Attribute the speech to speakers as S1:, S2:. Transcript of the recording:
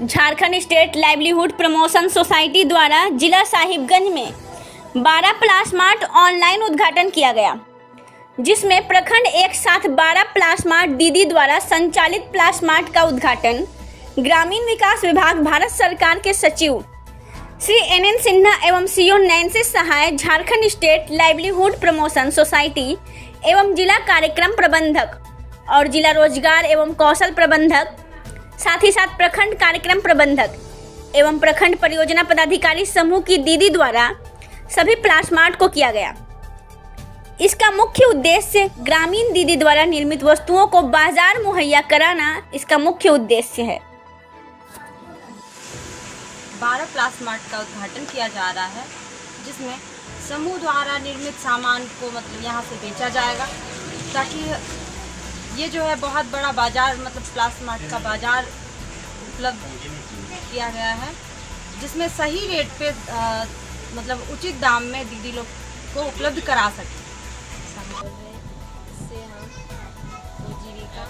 S1: Jharkhand state livelihood promotion society द्वारा जिला साहिबगंज में 12 प्लास्मार्ट ऑनलाइन उद्घाटन किया गया, जिसमें प्रखंड एक साथ 12 प्लास्मार्ट दीदी द्वारा संचालित प्लास्मार्ट का उद्घाटन ग्रामीण विकास विभाग भारत सरकार के सचिव श्री NN सिन्हा एवं CO Nancy Sahay, Jharkhand state livelihood promotion society एवं जिला कार्यक्रम प्रबंधक और जिला रोजगार एवं कौशल प्रबंधक, साथ ही साथ प्रखंड कार्यक्रम प्रबंधक एवं प्रखंड परियोजना पदाधिकारी समूह की दीदी द्वारा सभी प्लास्मार्ट को किया गया। इसका मुख्य उद्देश्य ग्रामीण दीदी द्वारा निर्मित वस्तुओं को बाजार मुहैया कराना इसका मुख्य उद्देश्य है।
S2: 12 प्लास्मार्ट का उद्घाटन किया जा रहा है, जिसमें समूह द्वारा निर्मित सामान को यहाँ से बेचा जाएगा, ताकि ये जो है बहुत बड़ा बाजार प्लास्मार्ट का बाजार उपलब्ध किया गया है, जिसमें सही रेट पे उचित दाम में दीदी लोग को उपलब्ध करा सकें। इससे हम जीविका